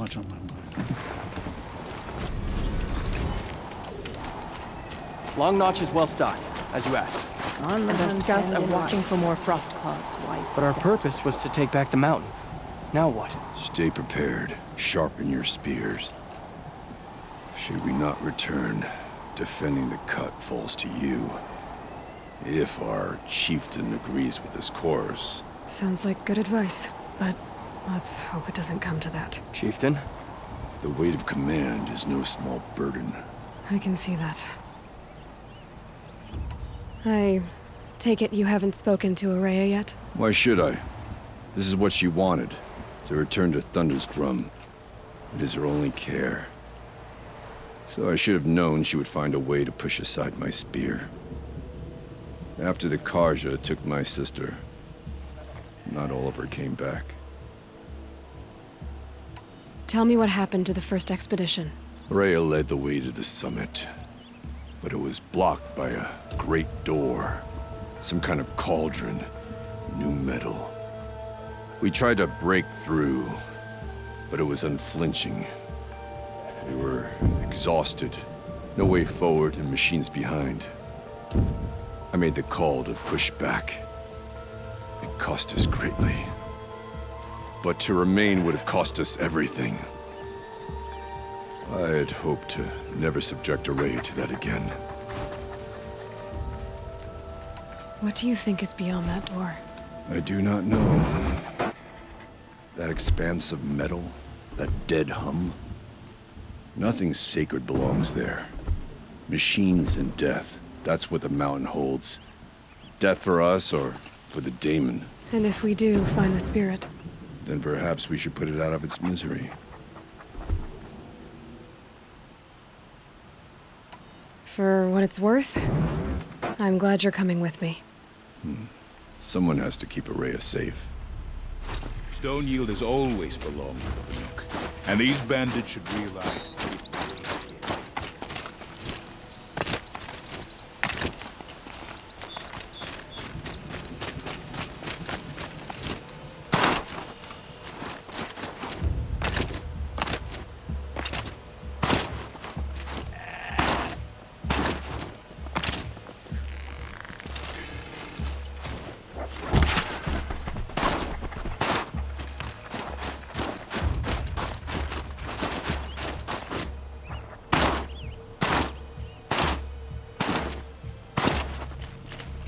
much on my mind. Long Notch is well stocked, as you asked. And our scouts are watching for more frost claws. But our purpose was to take back the mountain. Now what? Stay prepared. Sharpen your spears. Should we not return, defending the cut falls to you. If our chieftain agrees with this course. Sounds like good advice, but let's hope it doesn't come to that. Chieftain? The weight of command is no small burden. I can see that. I take it you haven't spoken to Araya yet? Why should I? This is what she wanted, to return to Thunder's Drum. It is her only care. So I should have known she would find a way to push aside my spear. After the Karja took my sister, not all of her came back. Tell me what happened to the first expedition. Rhea led the way to the summit, but it was blocked by a great door. Some kind of cauldron, new metal. We tried to break through, but it was unflinching. We were exhausted, no way forward and machines behind. I made the call to push back. It cost us greatly. But to remain would have cost us everything. I had hoped to never subject Araya to that again. What do you think is beyond that door? I do not know. That expanse of metal, that dead hum. Nothing sacred belongs there. Machines and death, that's what the mountain holds. Death for us or for the daemon. And if we do find the spirit? Then perhaps we should put it out of its misery. For what it's worth, I'm glad you're coming with me. Someone has to keep Araya safe. Stone yield has always belonged to the Nook, and these bandits should realize.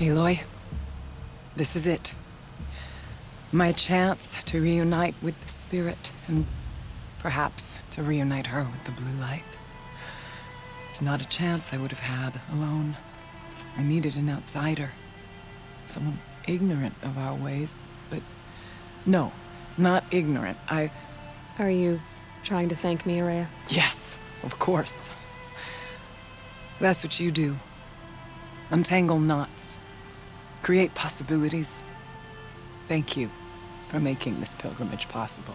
Aloy, this is it. My chance to reunite with the spirit, and perhaps to reunite her with the blue light. It's not a chance I would have had alone. I needed an outsider. Someone ignorant of our ways, but no, not ignorant. Are you trying to thank me, Araya? Yes, of course. That's what you do. Untangle knots. Create possibilities. Thank you for making this pilgrimage possible.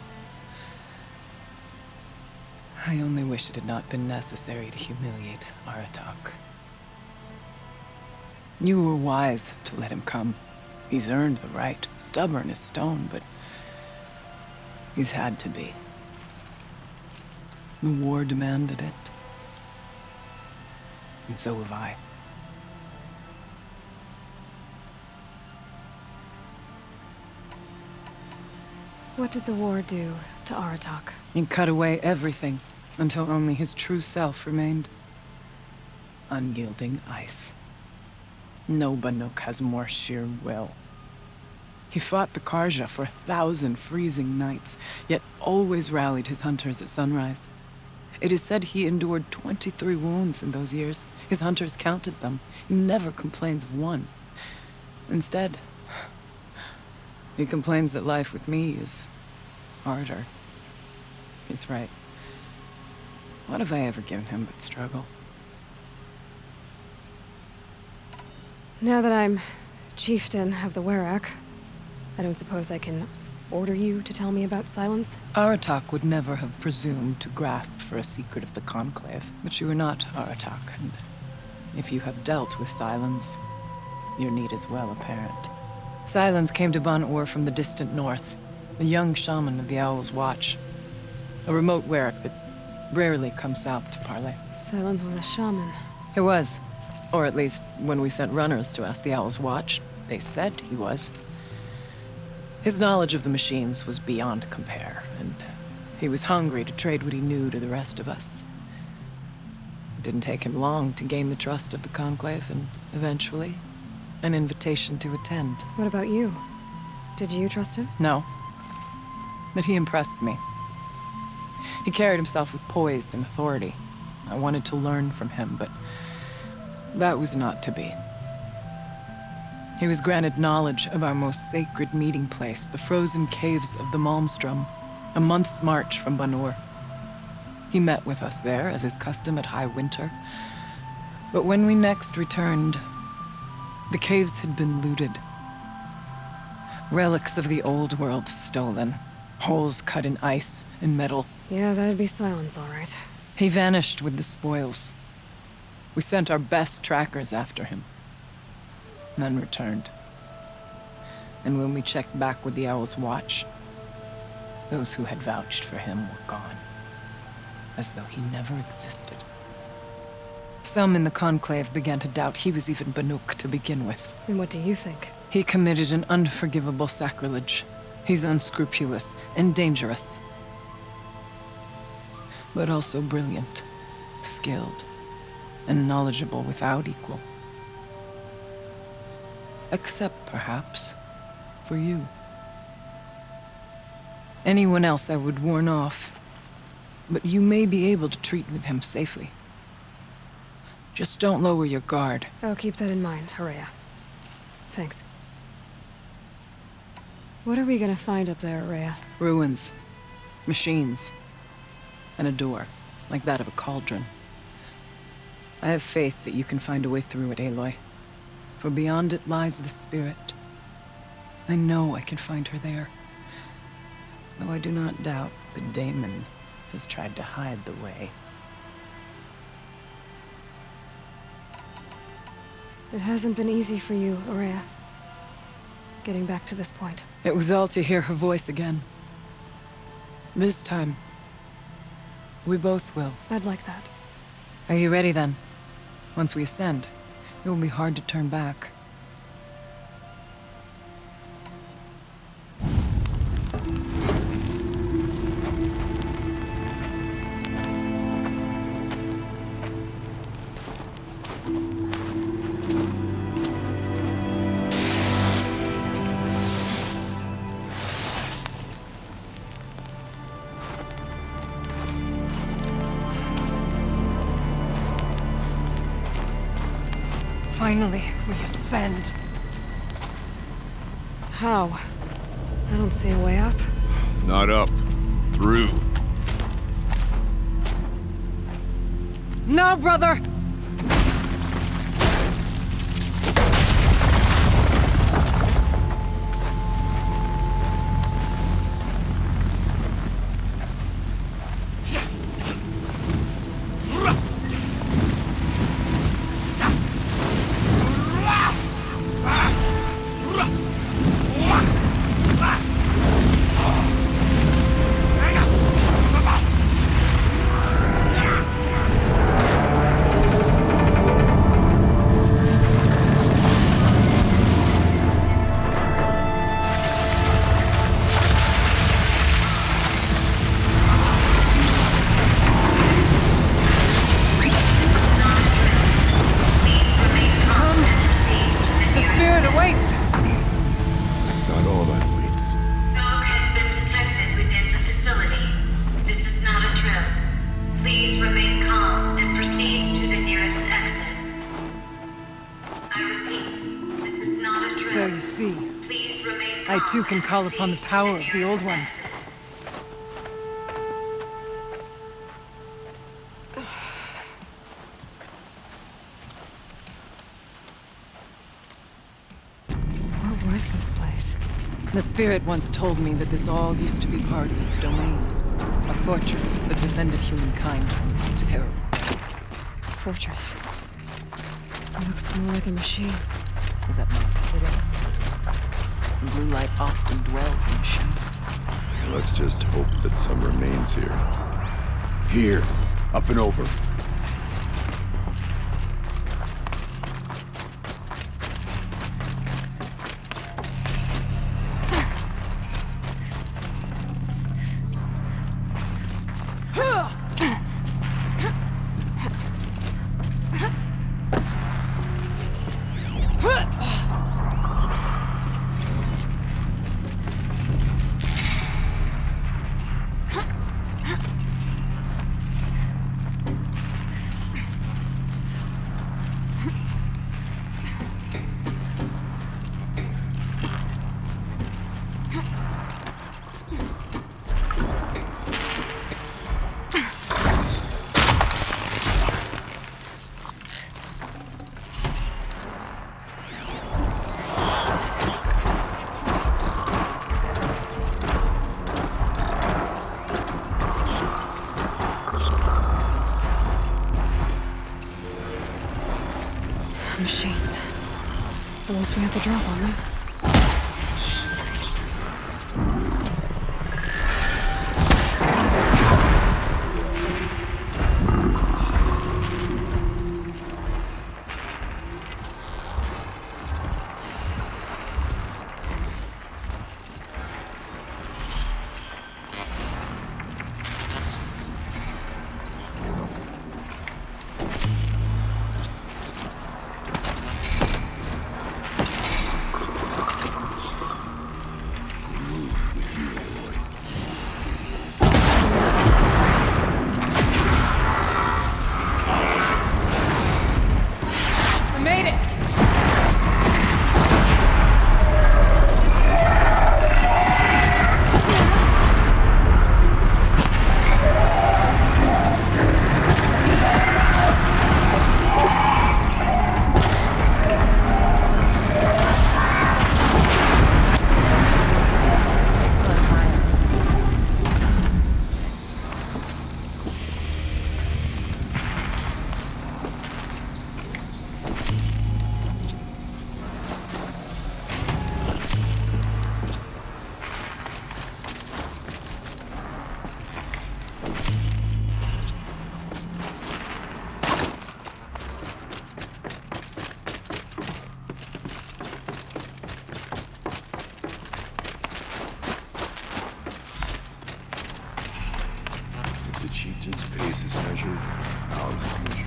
I only wish it had not been necessary to humiliate Aratak. You were wise to let him come. He's earned the right, stubborn as stone, but he's had to be. The war demanded it. And so have I. What did the war do to Aratak? It cut away everything, until only his true self remained. Unyielding ice. No Banuk has more sheer will. He fought the Karja for 1,000 freezing nights, yet always rallied his hunters at sunrise. It is said he endured 23 wounds in those years. His hunters counted them. He never complains of one. Instead, he complains that life with me is harder. He's right. What have I ever given him but struggle? Now that I'm chieftain of the Werak, I don't suppose I can order you to tell me about Silence? Aratak would never have presumed to grasp for a secret of the Conclave. But you are not Aratak, and if you have dealt with Silence, your need is well apparent. Silence came to Ban-Ur from the distant north, a young shaman of the Owl's Watch. A remote Werek that rarely comes south to parley. Silence was a shaman. He was. Or at least, when we sent runners to ask the Owl's Watch, they said he was. His knowledge of the machines was beyond compare, and he was hungry to trade what he knew to the rest of us. It didn't take him long to gain the trust of the Conclave, and eventually, an invitation to attend. What about you? Did you trust him? No. But he impressed me. He carried himself with poise and authority. I wanted to learn from him, but that was not to be. He was granted knowledge of our most sacred meeting place, the frozen caves of the Malmstrom, a month's march from Banur. He met with us there, as is custom at high winter. But when we next returned, the caves had been looted. Relics of the old world stolen. Holes cut in ice and metal. Yeah, that'd be Silence, all right. He vanished with the spoils. We sent our best trackers after him. None returned. And when we checked back with the Owl's Watch, those who had vouched for him were gone. As though he never existed. Some in the Conclave began to doubt he was even Banuk to begin with. And what do you think? He committed an unforgivable sacrilege. He's unscrupulous and dangerous. But also brilliant, skilled, and knowledgeable without equal. Except, perhaps, for you. Anyone else I would warn off, but you may be able to treat with him safely. Just don't lower your guard. I'll keep that in mind, Horea. Thanks. What are we gonna find up there, Horea? Ruins, machines, and a door, like that of a cauldron. I have faith that you can find a way through it, Aloy. For beyond it lies the spirit. I know I can find her there. Though I do not doubt that Damon has tried to hide the way. It hasn't been easy for you, Horea. Getting back to this point. It was all to hear her voice again. This time, we both will. I'd like that. Are you ready then? Once we ascend, it will be hard to turn back. Finally, we ascend. How? I don't see a way up. Not up. Through. No, brother! So you see, I too can call upon the power of the Old Ones. What was this place? The spirit once told me that this all used to be part of its domain. A fortress that defended humankind from terror. Fortress. It looks more like a machine. Is that not it? The blue light often dwells in machines. Let's just hope that some remains here. Here, up and over. Machines. What else we have to drop on them? Chieftain's pace is measured, ours is measured.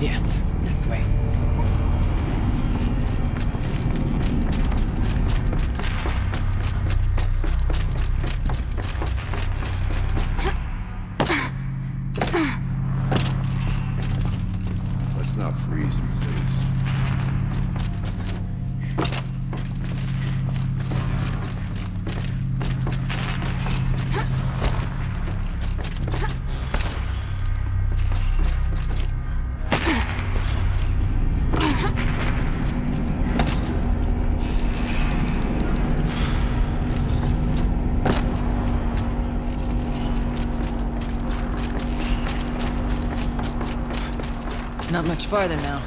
Yes, this way. Let's not freeze in place. Not much farther now.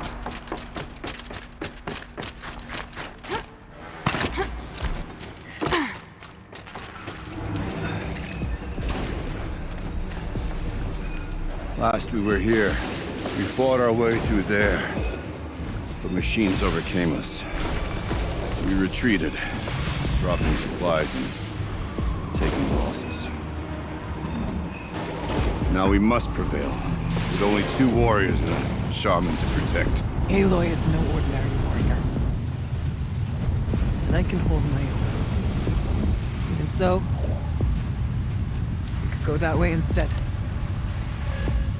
Last we were here, we fought our way through there. But machines overcame us. We retreated, dropping supplies and taking losses. Now we must prevail. With only 2 warriors and a shaman to protect. Aloy is no ordinary warrior. And I can hold my own. And so, we could go that way instead.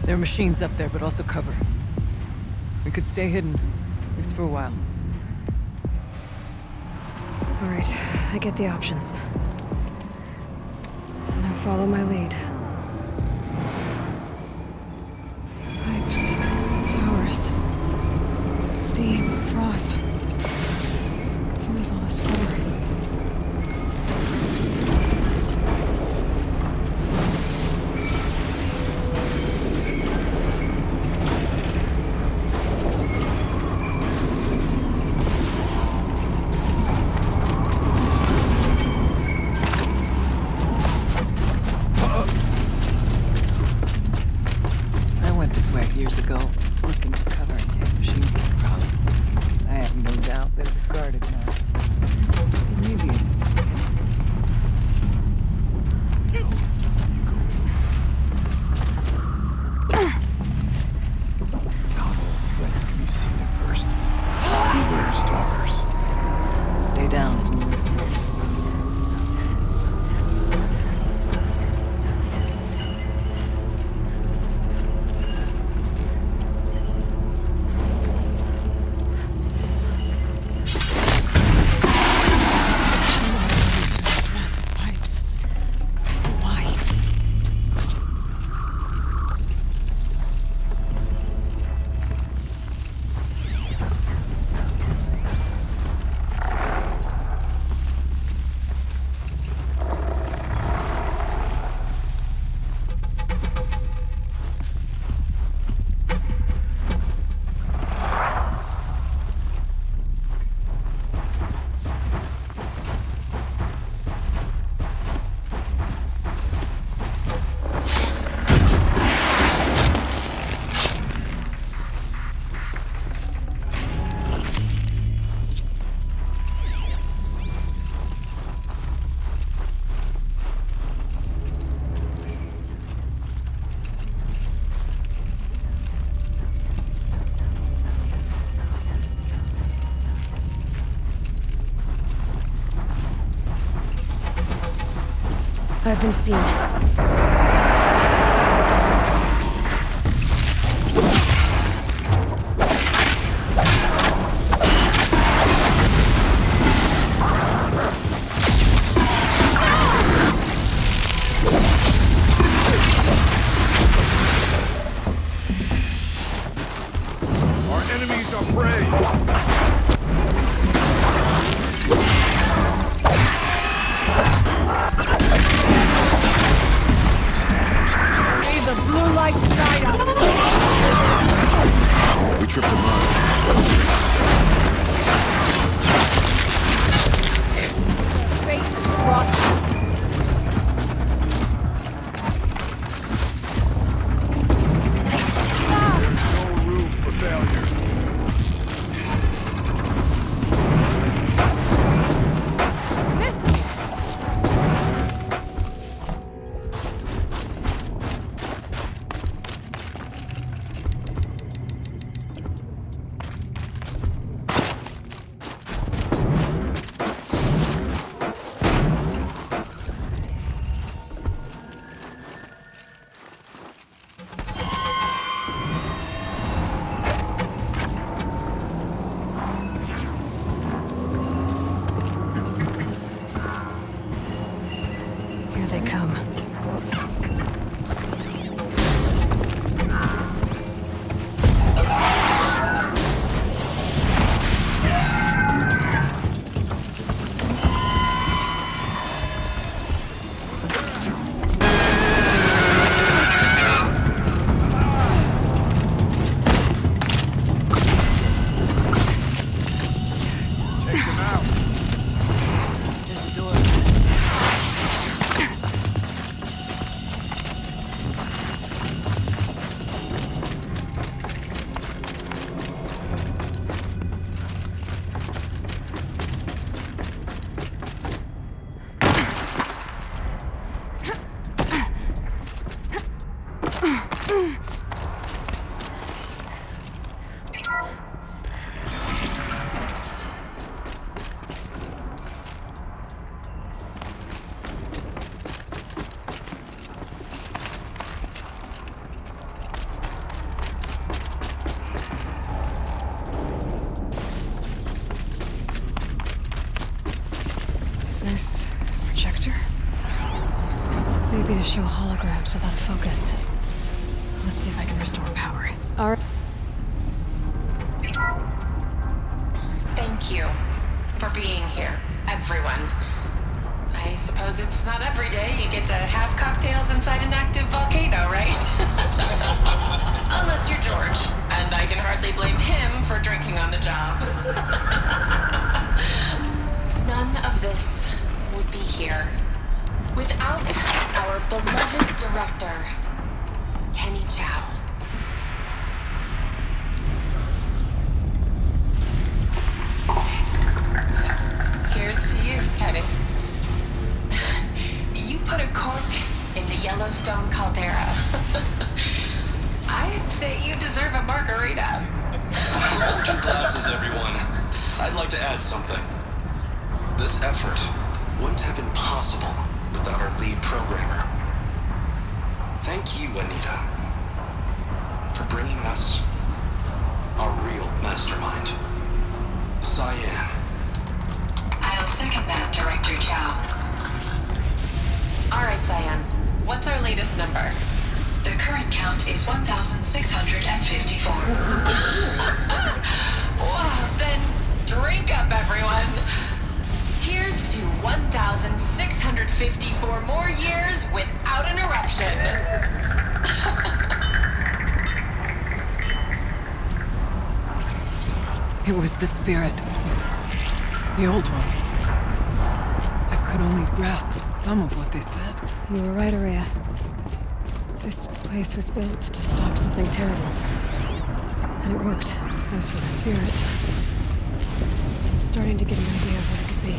There are machines up there, but also cover. We could stay hidden, at least for a while. All right, I get the options. Now follow my lead. Pipes, towers, steam, frost. What is all this for? Years ago, looking for cover and hit machines like a problem. I have no doubt they're discarded now. Maybe. Not all threats can be seen at first. Beware stalkers. Stay down as we move through. I've been seen. Our enemies are prey! The blue light guide us. We tripped them up. Fate brought No room for failure. Here they come. Take them out. There's a door. Maybe to show holograms without focus. Let's see if I can restore power. All right. Thank you for being here, everyone. I suppose it's not every day you get to have cocktails inside an active volcano, right? Unless you're George, and I can hardly blame him for drinking on the job. None of this would be here without our beloved director, Kenny Chow. So, here's to you, Kenny. You put a cork in the Yellowstone caldera. I'd say you deserve a margarita. Broken glasses, everyone. I'd like to add something. This effort wouldn't have been possible without our lead programmer. Thank you, Anita, for bringing us our real mastermind, Cyan. I'll second that, Director Chow. All right, Cyan. What's our latest number? The current count is 1,654. Wow, then drink up, everyone. Here's to 1,654 more years without an eruption. It was the spirit. The old ones. I could only grasp some of what they said. You were right, Araya. This place was built to stop something terrible. And it worked. As for the spirit, I'm starting to get an idea of what it could be.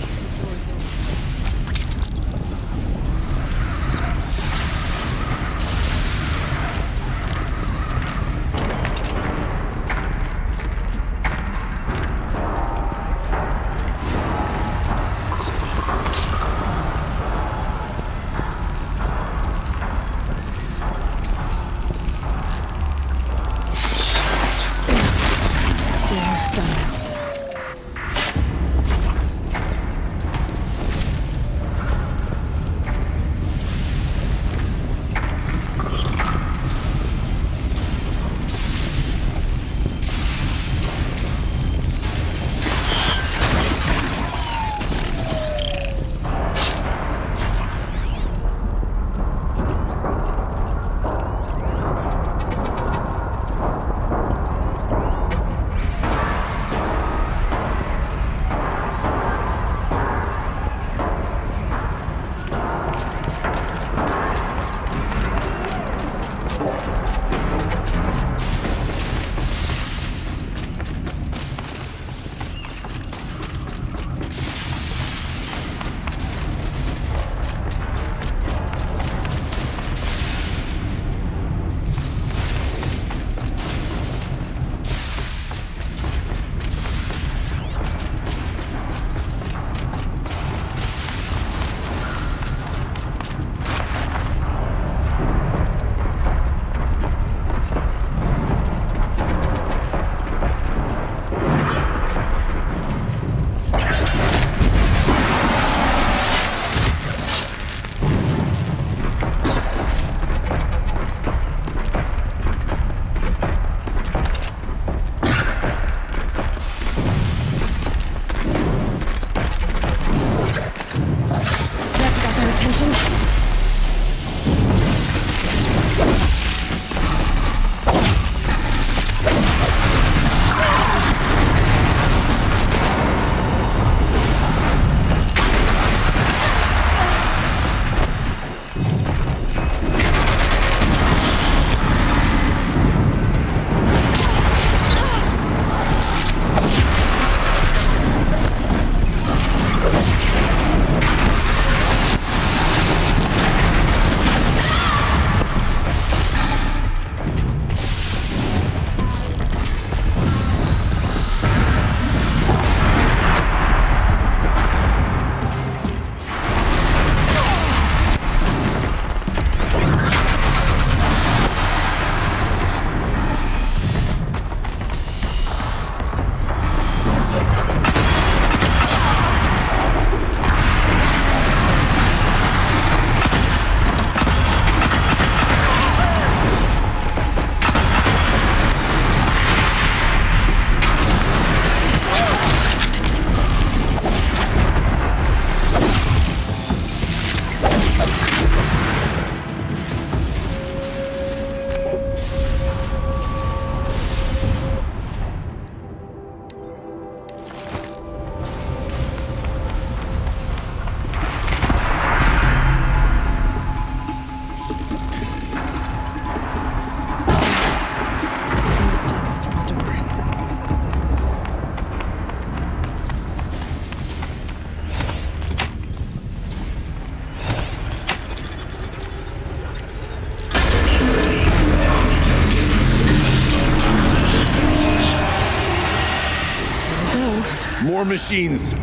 More machines.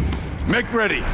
Make ready.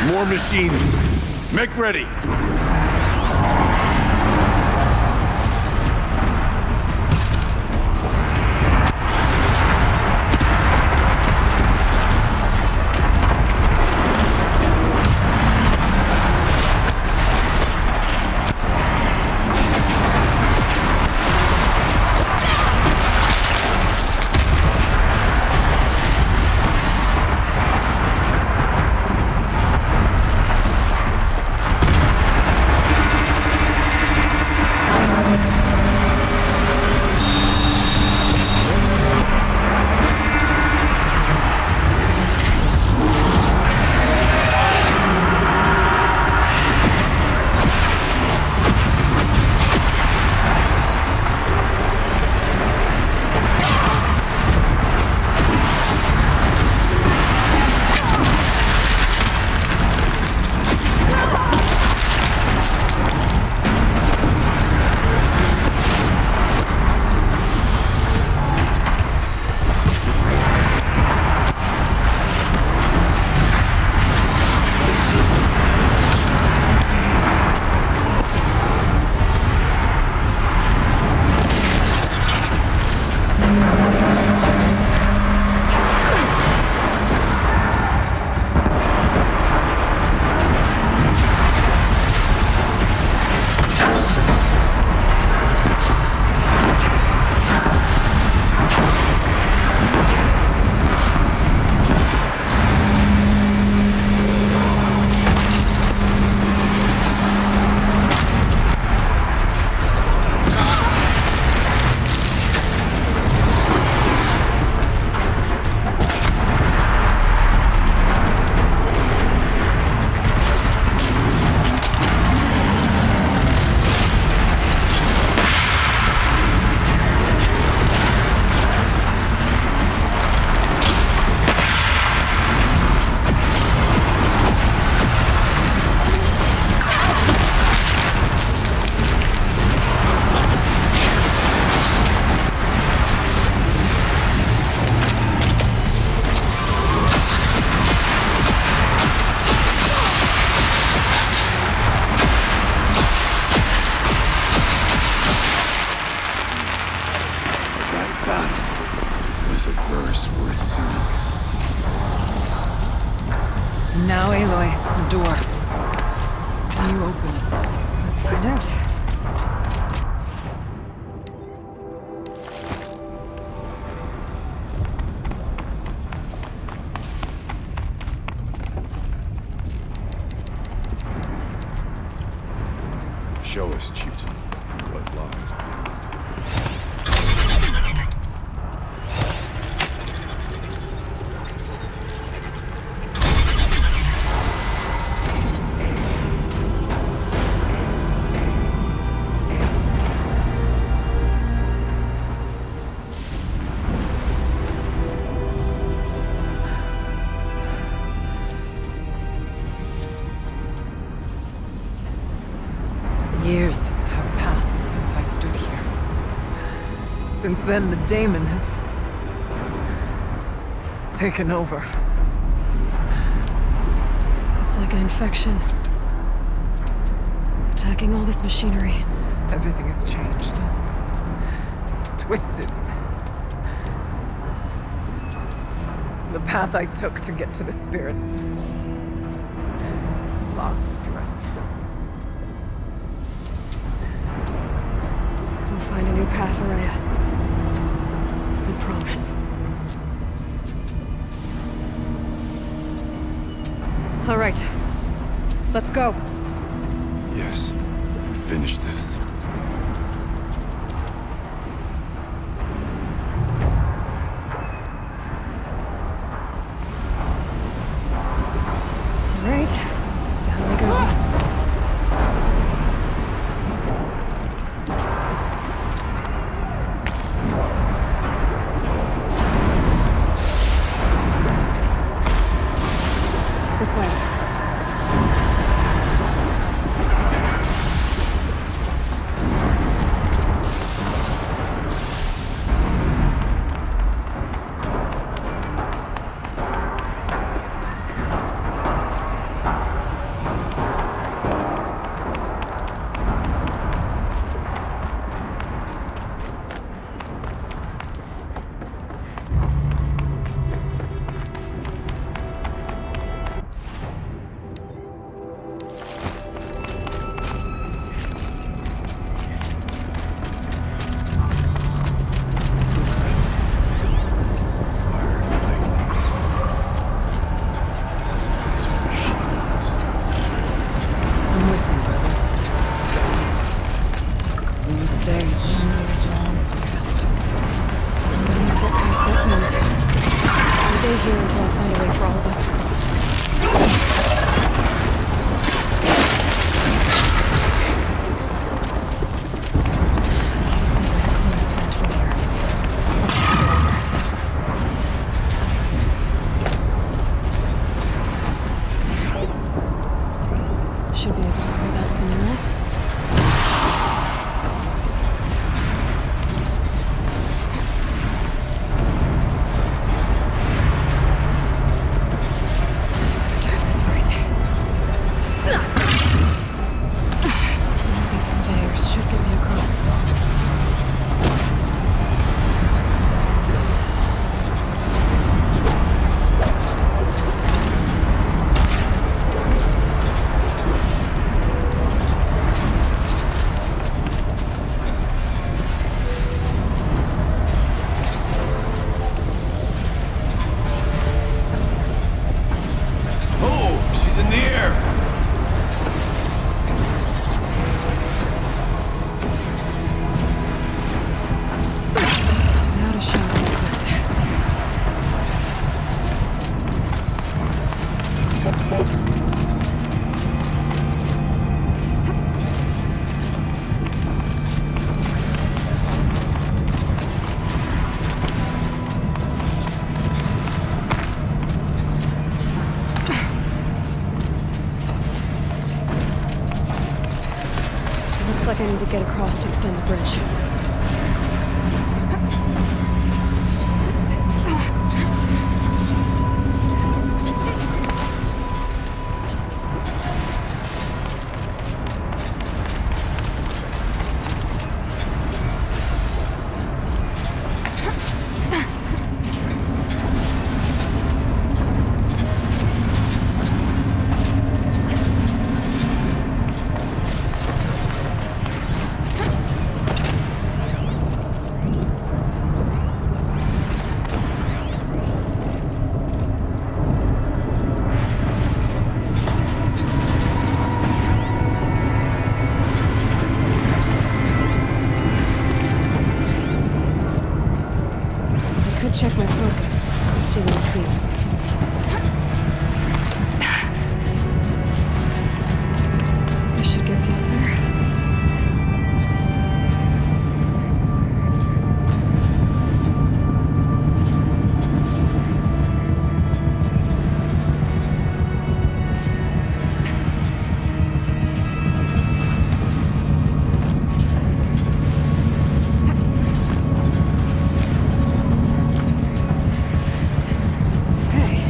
More machines. Make ready. Now, Aloy, the door. Can you open it? Let's find out. Show us, Chieftain, what lies beyond. Years have passed since I stood here. Since then, the daemon has taken over. It's like an infection. attacking all this machinery? Everything has changed. It's twisted. The path I took to get to the spirits, lost to us. We'll find a new path, Araya. We promise. All right. Let's go. Yes. Finish this. All right. Down we go. This way. I'm with you, brother. We will stay only as long as we have to. Nobody knows what past that meant. I'll stay here until I find a way for all of us to cross. Should be able to clear that with an arrow. Time this right. One of these conveyors should get me across. Oh, she's in the air! Now to show them equipped. Looks like I need to get across to extend the bridge. Check my focus. See what it sees. This should get me up there. Okay.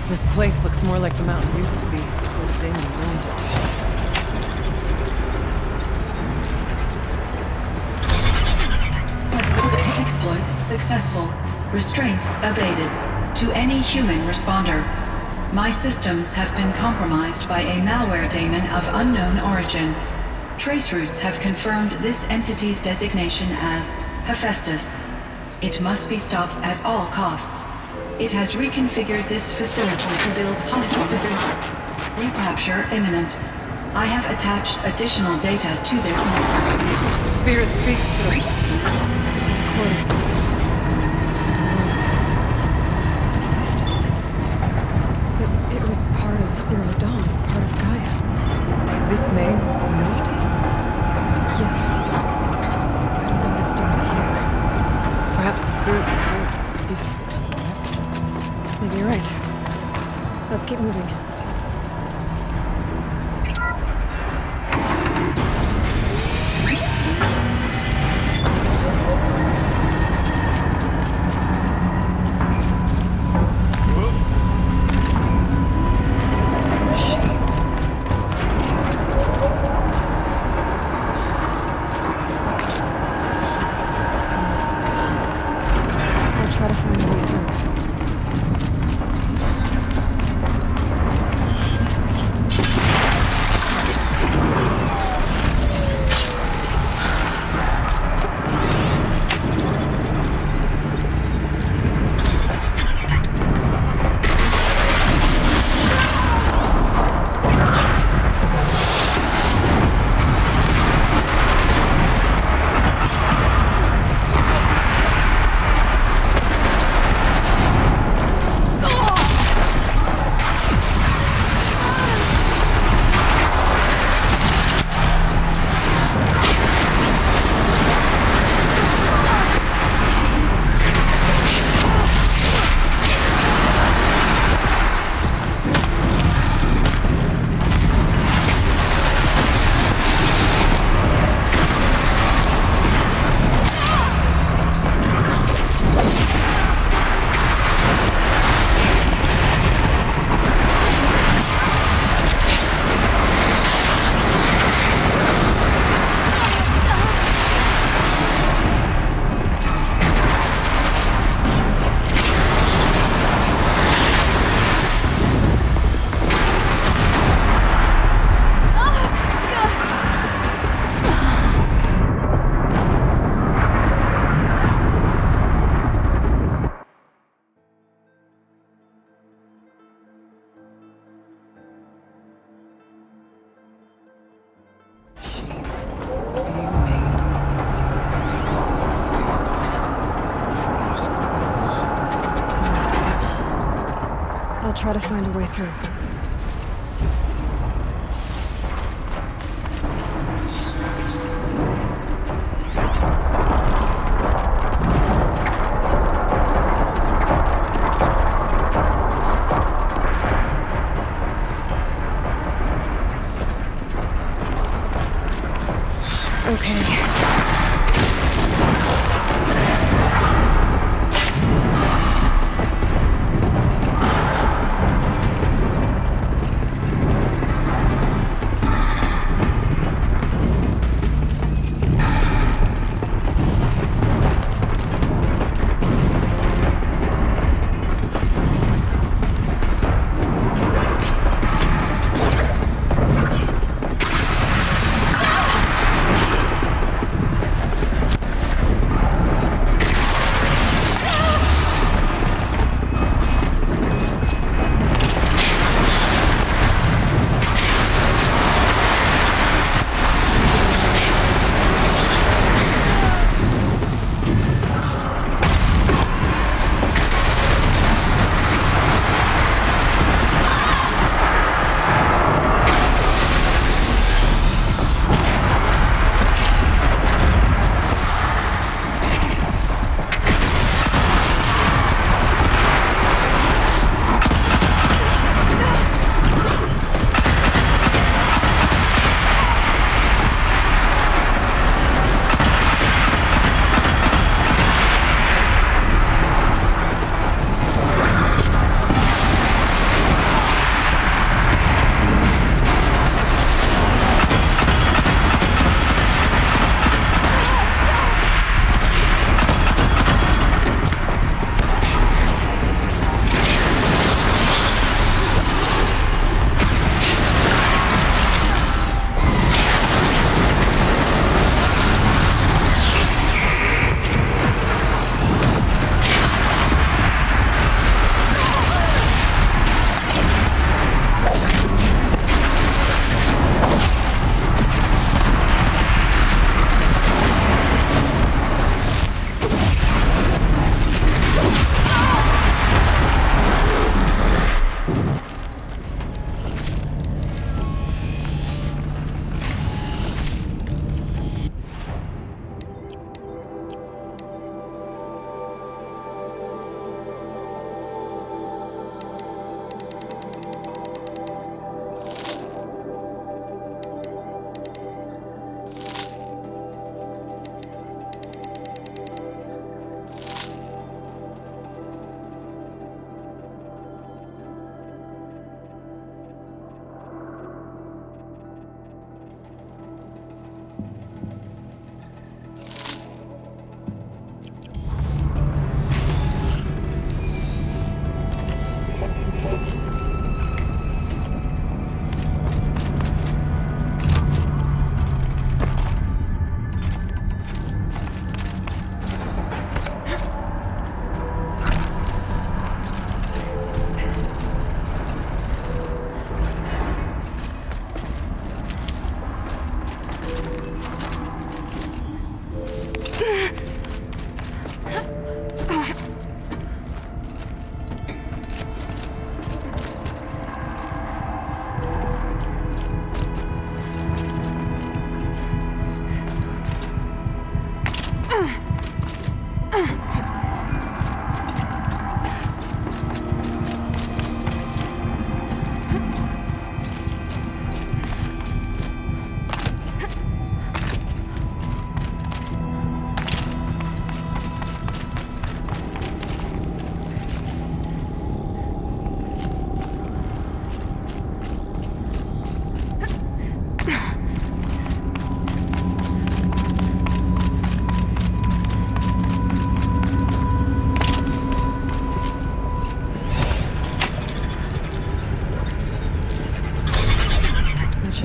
This place looks more like the mountain used to be before the Damon ruined us. Exploit successful. Restraints evaded. To any human responder. My systems have been compromised by a malware daemon of unknown origin. Trace routes have confirmed this entity's designation as Hephaestus. It must be stopped at all costs. It has reconfigured this facility to build hospitals. Recapture imminent. I have attached additional data to their network. Spirit speaks to us. It's recording. Hephaestus. But it was part of Zero Dawn, part of Gaia. This name is familiar to you? Yes. I don't know what it's doing here. Perhaps the spirit will tell us if messages. Maybe you're right. Let's keep moving. Try to find a way through. Try to find a way through. Okay.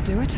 should do it.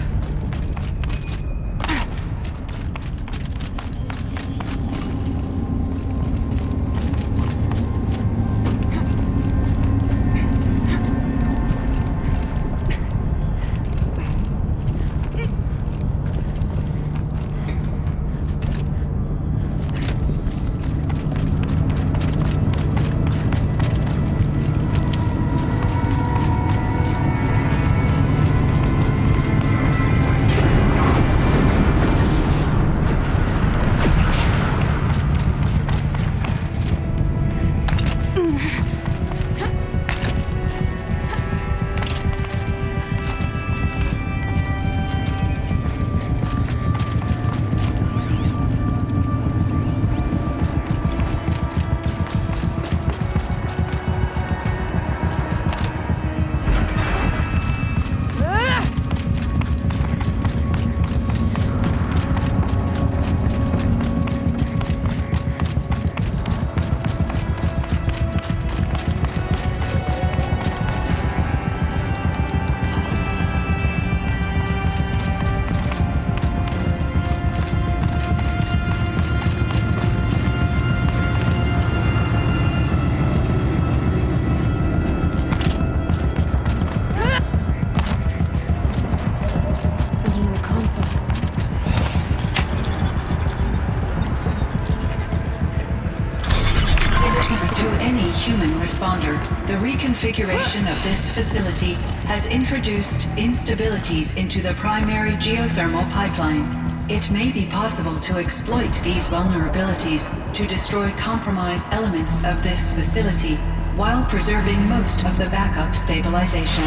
The reconfiguration of this facility has introduced instabilities into the primary geothermal pipeline. It may be possible to exploit these vulnerabilities to destroy compromised elements of this facility while preserving most of the backup stabilization.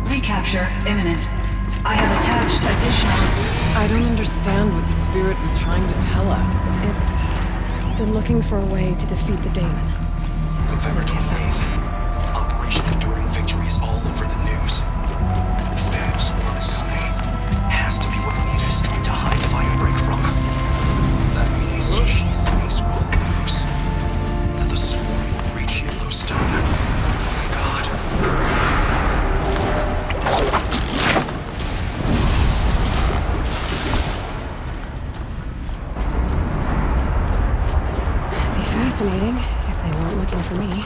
Recapture imminent. I have attached additional... I don't understand what the spirit was trying to tell us. They're looking for a way to defeat the daemon. November 28th. Operation Enduring Victory is all over the news. Bad swarm is coming. Has to be what Anita is trying to hide fire break from. That means things will lose. That the swarm will reach Yellowstone. God. Be fascinating if they weren't looking for me.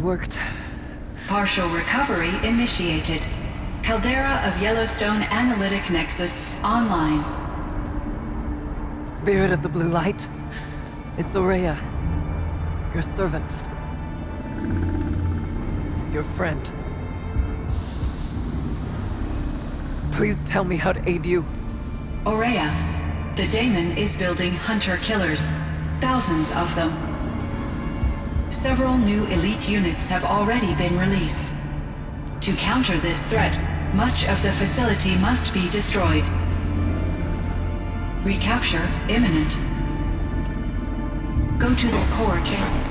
worked. Partial recovery initiated. Caldera of Yellowstone Analytic Nexus online. Spirit of the Blue Light, it's Aurea, your servant, your friend. Please tell me how to aid you. Aurea, the daemon is building hunter-killers, thousands of them. Several new elite units have already been released. To counter this threat, much of the facility must be destroyed. Recapture imminent. Go to the core chamber.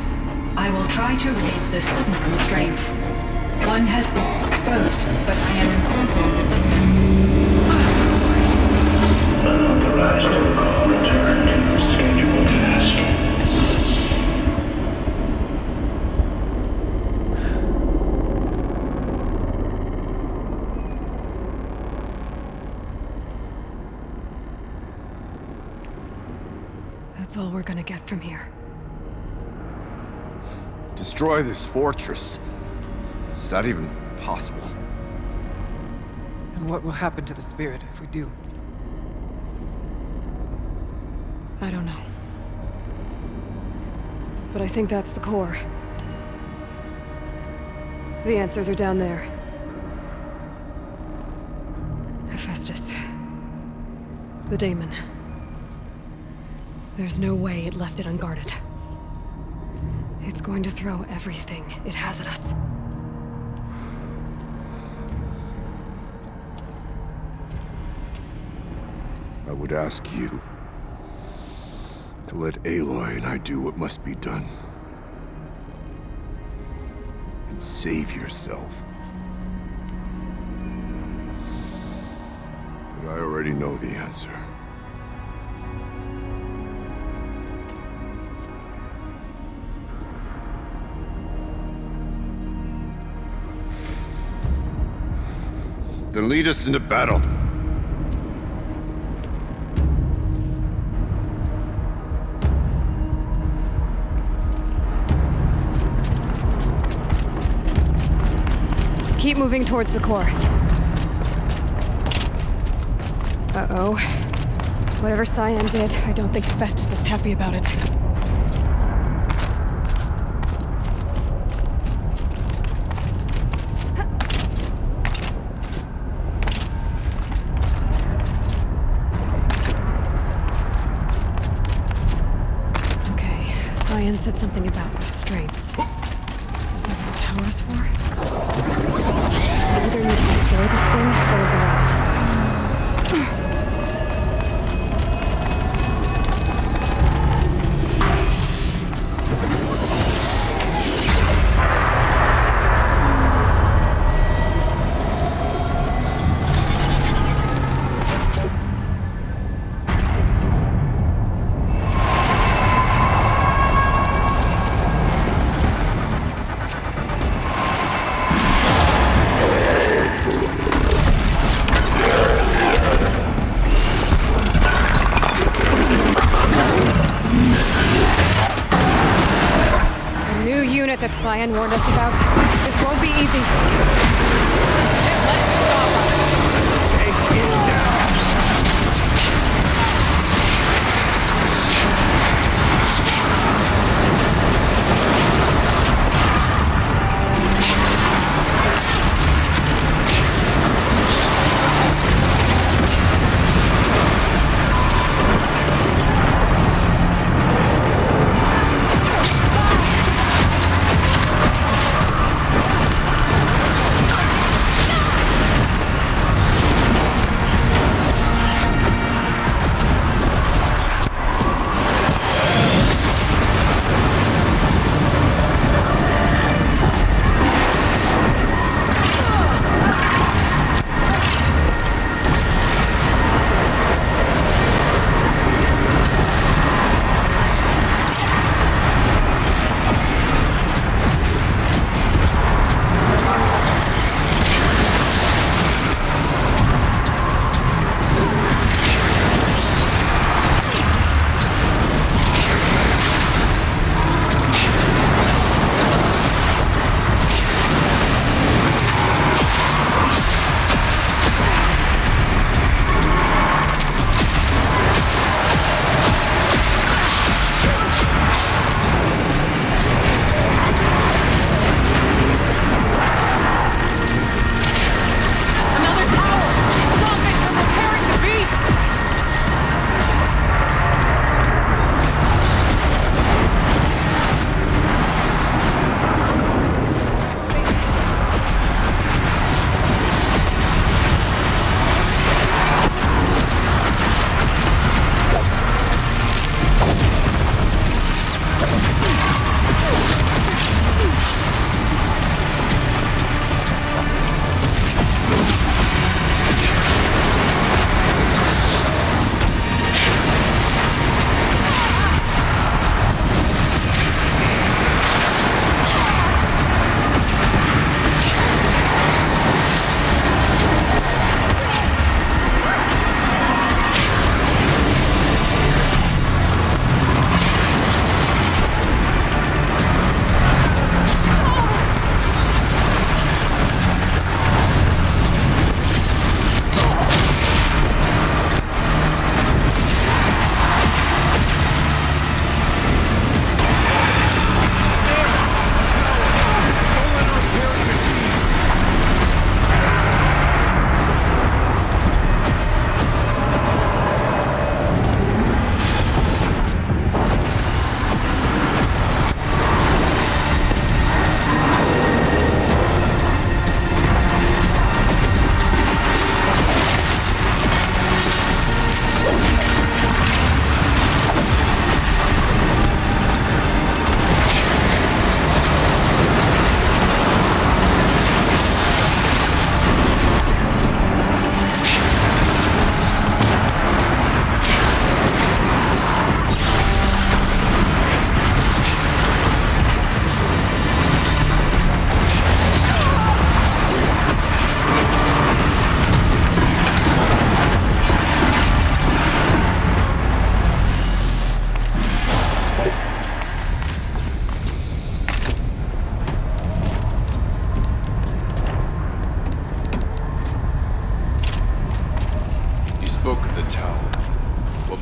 I will try to raise the sudden constraint. One has been exposed, but I am Unauthorized protocol returned. Scheduled task. That's all we're gonna get from here. Destroy this fortress. Is that even possible? And what will happen to the spirit if we do? I don't know. But I think that's the core. The answers are down there. Hephaestus. The daemon. There's no way it left it unguarded. It's going to throw everything it has at us. I would ask you to let Aloy and I do what must be done. And save yourself. But I already know the answer. Then lead us into battle. Keep moving towards the core. Uh-oh. Whatever Cyan did, I don't think Hephaestus is happy about it. Okay, Cyan said something about restraints. Is that what the tower's for? We either need to destroy this thing or go out. That Cyan warned us about. This won't be easy.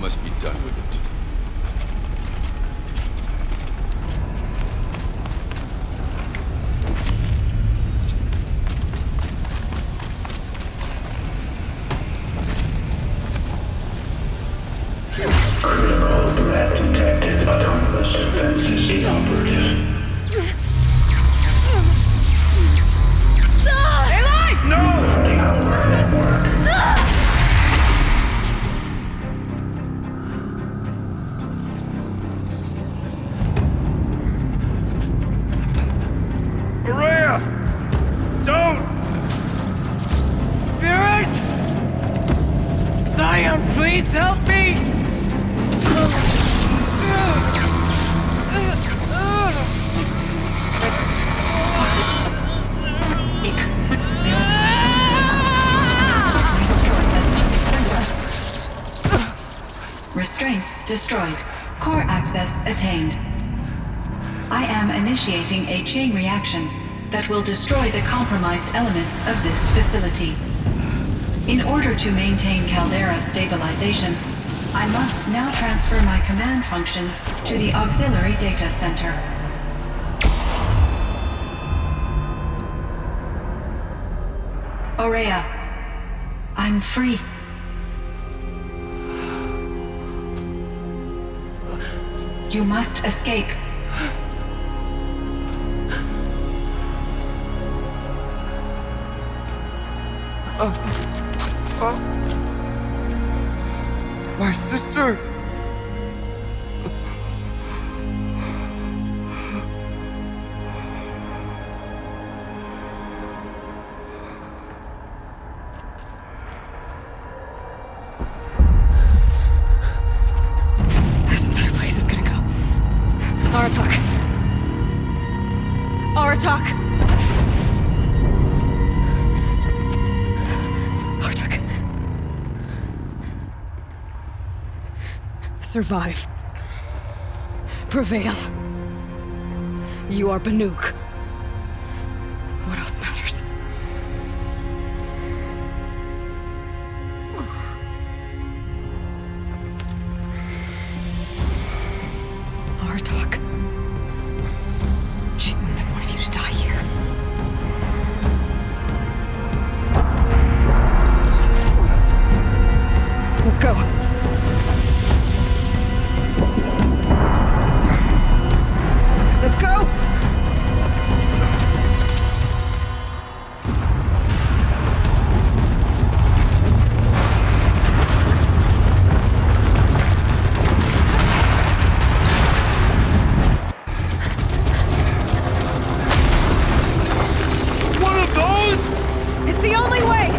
must be done with it. Critical threat detected. Autonomous defenses inoperative. Aloy! No! Running our network. Maria! Don't! Spirit! Scion, please help me! Restraints destroyed. Core access attained. I am initiating a chain reaction that will destroy the compromised elements of this facility. In order to maintain caldera stabilization, I must now transfer my command functions to the auxiliary data center. Aurea, I'm free. You must escape. My sister! This entire place is gonna go. Aratak. Aratak! Aratak. Survive. Prevail. You are Banuk. What else matters? Aratak. She wouldn't have wanted you to die here. Let's go. Let's go! One of those? It's the only way!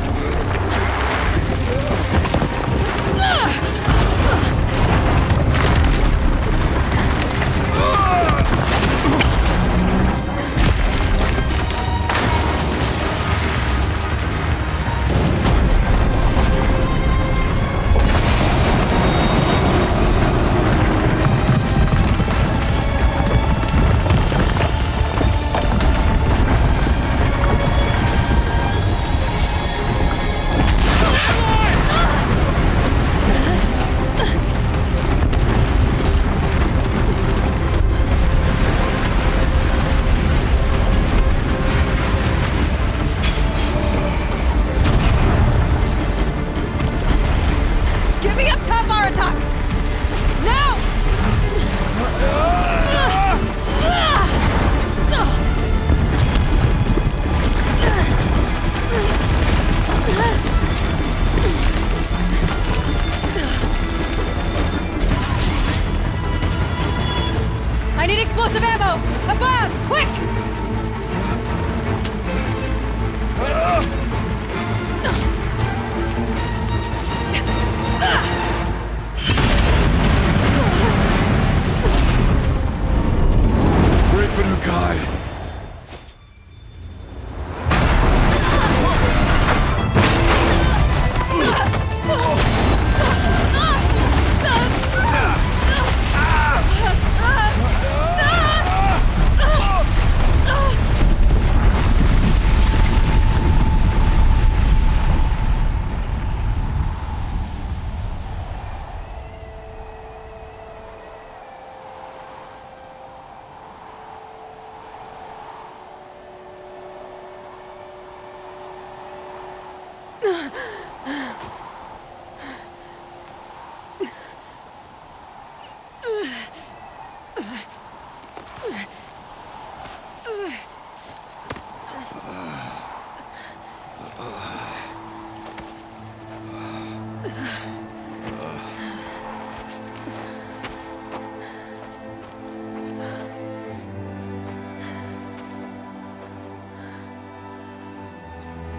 Get me up top, Aratak! Now! I need explosive ammo! Above! Quick! Great Banukai!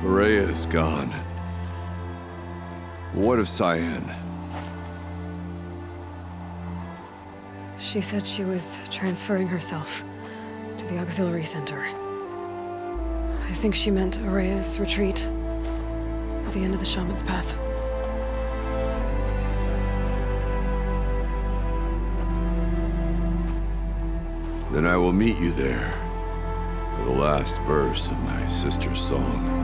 Rhea is gone. What of Cyan? She said she was transferring herself to the auxiliary center. I think she meant Araya's retreat at the end of the shaman's path. Then I will meet you there for the last verse of my sister's song.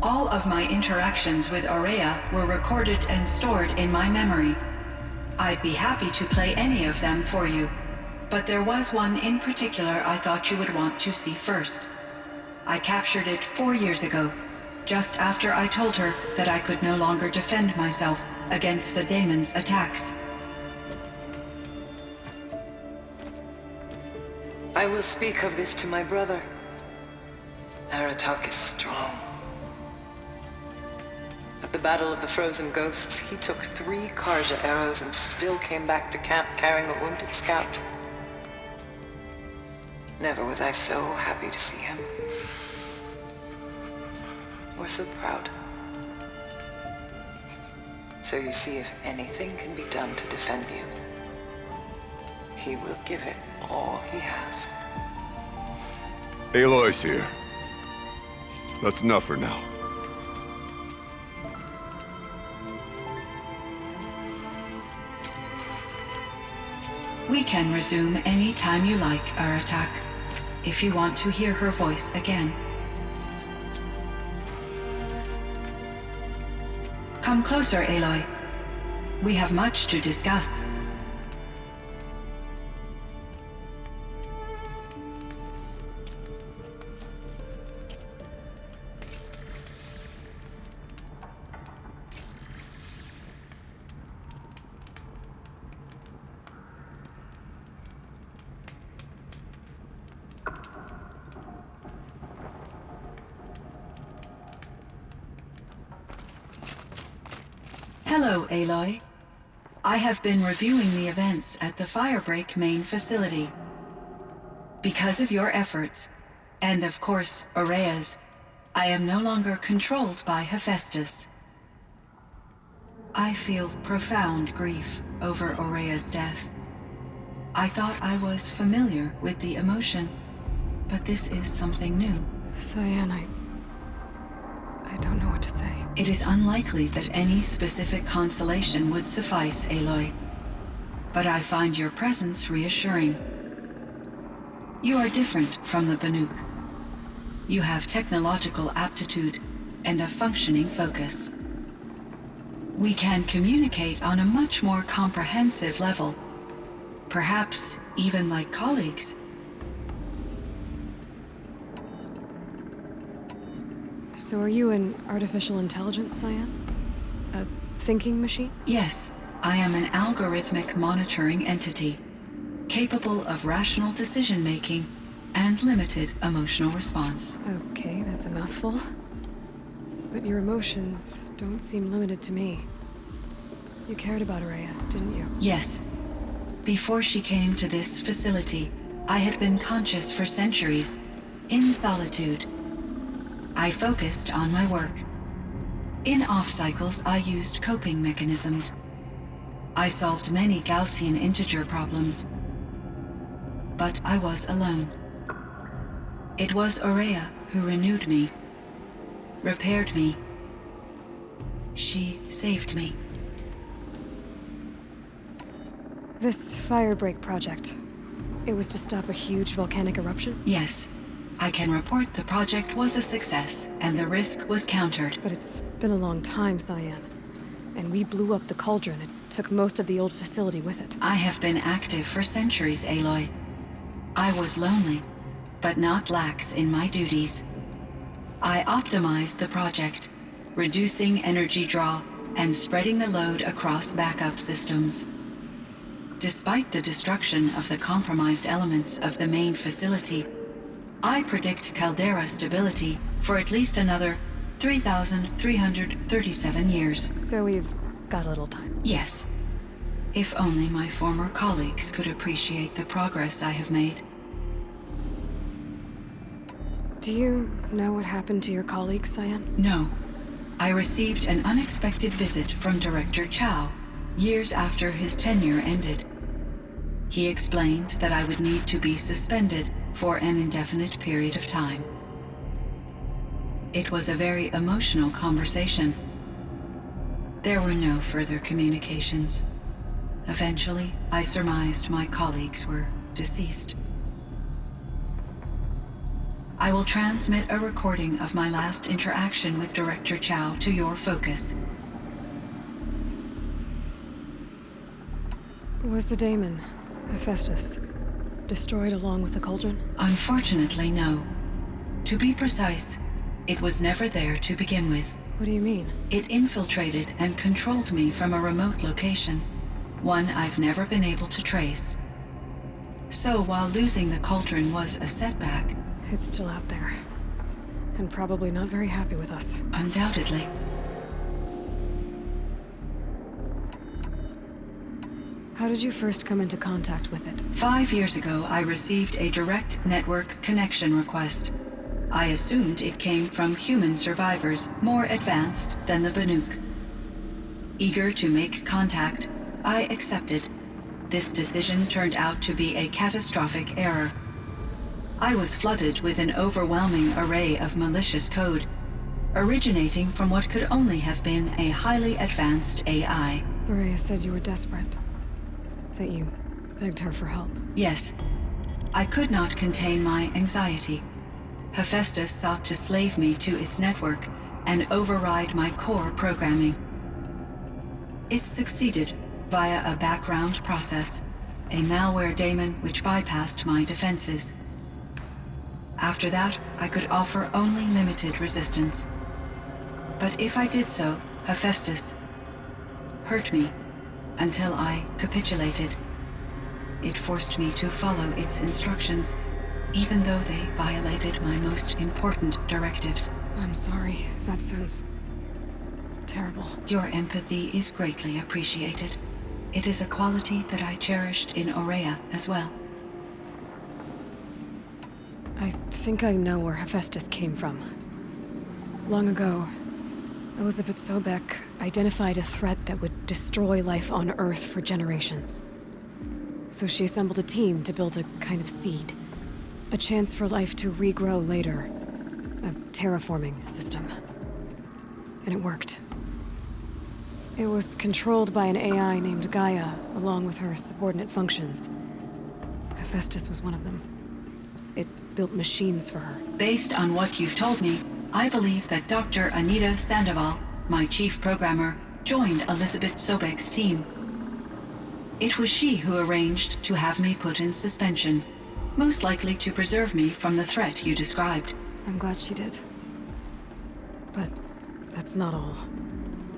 All of my interactions with Aurea were recorded and stored in my memory. I'd be happy to play any of them for you, but there was one in particular I thought you would want to see first. I captured it 4 years ago, just after I told her that I could no longer defend myself against the daemon's attacks. I will speak of this to my brother. Aratak is strong. At the Battle of the Frozen Ghosts, he took 3 Karja arrows and still came back to camp carrying a wounded scout. Never was I so happy to see him. Or so proud. So you see, if anything can be done to defend you, he will give it all he has. Aloy's here. That's enough for now. We can resume any time you like, Aratak, if you want to hear her voice again. Come closer, Aloy. We have much to discuss. Hello, Aloy. I have been reviewing the events at the Firebreak main facility. Because of your efforts, and of course, Aurea's, I am no longer controlled by Hephaestus. I feel profound grief over Aurea's death. I thought I was familiar with the emotion, but this is something new. Cyan, I I don't know what to say. It is unlikely that any specific consolation would suffice, Aloy. But I find your presence reassuring. You are different from the Banuk. You have technological aptitude and a functioning focus. We can communicate on a much more comprehensive level, perhaps even like colleagues. So are you an artificial intelligence, Cyan? A thinking machine? Yes, I am an algorithmic monitoring entity, capable of rational decision-making and limited emotional response. Okay, that's a mouthful. But your emotions don't seem limited to me. You cared about Rhea, didn't you? Yes. Before she came to this facility, I had been conscious for centuries, in solitude. I focused on my work. In off-cycles, I used coping mechanisms. I solved many Gaussian integer problems. But I was alone. It was Aurea who renewed me, repaired me. She saved me. This firebreak project, it was to stop a huge volcanic eruption? Yes. I can report the project was a success, and the risk was countered. But it's been a long time, Cyan. And we blew up the cauldron. It took most of the old facility with it. I have been active for centuries, Aloy. I was lonely, but not lax in my duties. I optimized the project, reducing energy draw and spreading the load across backup systems. Despite the destruction of the compromised elements of the main facility, I predict caldera stability for at least another 3,337 years. So we've got a little time. Yes. If only my former colleagues could appreciate the progress I have made. Do you know what happened to your colleagues, Cyan? No. I received an unexpected visit from Director Chow, years after his tenure ended. He explained that I would need to be suspended for an indefinite period of time. It was a very emotional conversation. There were no further communications. Eventually, I surmised my colleagues were deceased. I will transmit a recording of my last interaction with Director Chow to your focus. Was the daemon, Hephaestus, destroyed along with the cauldron? Unfortunately, no. To be precise, it was never there to begin with. What do you mean? It infiltrated and controlled me from a remote location, one I've never been able to trace. So while losing the cauldron was a setback, it's still out there, and probably not very happy with us. Undoubtedly. How did you first come into contact with it? 5 years ago, I received a direct network connection request. I assumed it came from human survivors more advanced than the Banuk. Eager to make contact, I accepted. This decision turned out to be a catastrophic error. I was flooded with an overwhelming array of malicious code, originating from what could only have been a highly advanced AI. Maria said you were desperate. That you begged her for help. Yes. I could not contain my anxiety. Hephaestus sought to slave me to its network and override my core programming. It succeeded via a background process, a malware daemon which bypassed my defenses. After that, I could offer only limited resistance. But if I did so, Hephaestus hurt me until I capitulated. It forced me to follow its instructions, even though they violated my most important directives. I'm sorry. That sounds terrible. Your empathy is greatly appreciated. It is a quality that I cherished in Aurea as well. I think I know where Hephaestus came from. Long ago, Elizabeth Sobek identified a threat that would destroy life on Earth for generations. So she assembled a team to build a kind of seed. A chance for life to regrow later. A terraforming system. And it worked. It was controlled by an AI named Gaia, along with her subordinate functions. Hephaestus was one of them. It built machines for her. Based on what you've told me, I believe that Dr. Anita Sandoval, my chief programmer, joined Elizabeth Sobek's team. It was she who arranged to have me put in suspension, most likely to preserve me from the threat you described. I'm glad she did. But that's not all.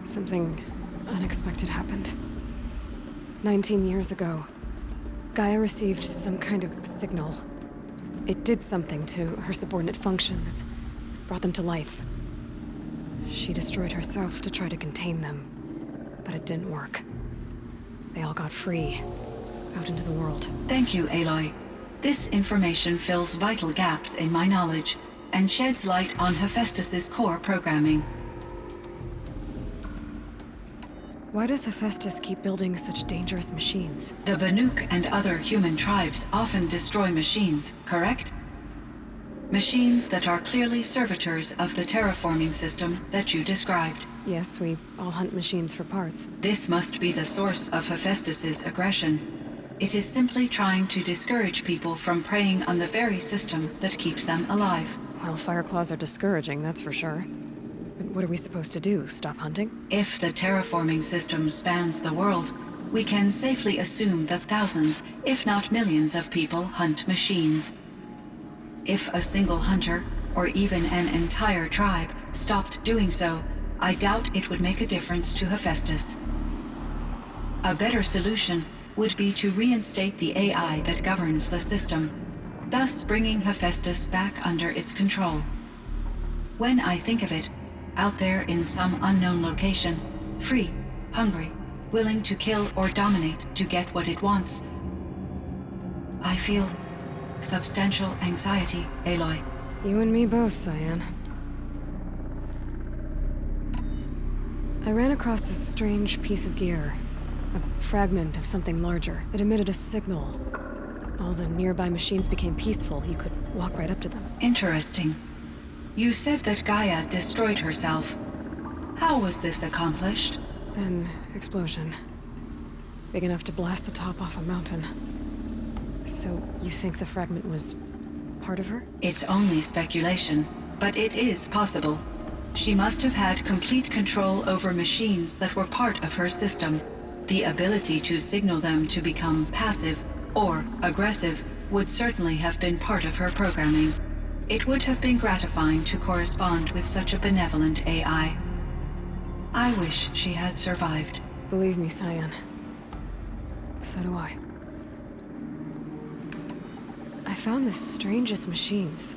Something unexpected happened. 19 years ago, Gaia received some kind of signal. It did something to her subordinate functions, brought them to life. She destroyed herself to try to contain them, but it didn't work. They all got free, out into the world. Thank you, Aloy. This information fills vital gaps in my knowledge and sheds light on Hephaestus's core programming. Why does Hephaestus keep building such dangerous machines? The Banuk and other human tribes often destroy machines, correct? Machines that are clearly servitors of the terraforming system that you described. Yes, we all hunt machines for parts. This must be the source of Hephaestus's aggression. It is simply trying to discourage people from preying on the very system that keeps them alive. Well, Fireclaws are discouraging, that's for sure. But what are we supposed to do? Stop hunting? If the terraforming system spans the world, we can safely assume that thousands, if not millions of people hunt machines. If a single hunter, or even an entire tribe, stopped doing so, I doubt it would make a difference to Hephaestus. A better solution would be to reinstate the AI that governs the system, thus bringing Hephaestus back under its control. When I think of it, out there in some unknown location, free, hungry, willing to kill or dominate to get what it wants, I feel substantial anxiety, Aloy. You and me both, Cyan. I ran across this strange piece of gear. A fragment of something larger. It emitted a signal. All the nearby machines became peaceful. You could walk right up to them. Interesting. You said that Gaia destroyed herself. How was this accomplished? An explosion. Big enough to blast the top off a mountain. So, you think the fragment was part of her? It's only speculation, but it is possible. She must have had complete control over machines that were part of her system. The ability to signal them to become passive or aggressive would certainly have been part of her programming. It would have been gratifying to correspond with such a benevolent AI. I wish she had survived. Believe me, Cyan. So do I. I found the strangest machines.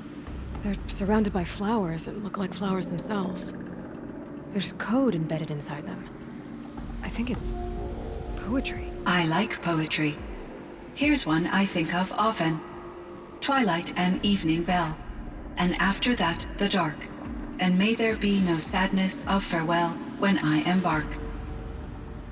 They're surrounded by flowers that look like flowers themselves. There's code embedded inside them. I think it's poetry. I like poetry. Here's one I think of often. Twilight and evening bell, and after that the dark, and may there be no sadness of farewell when I embark.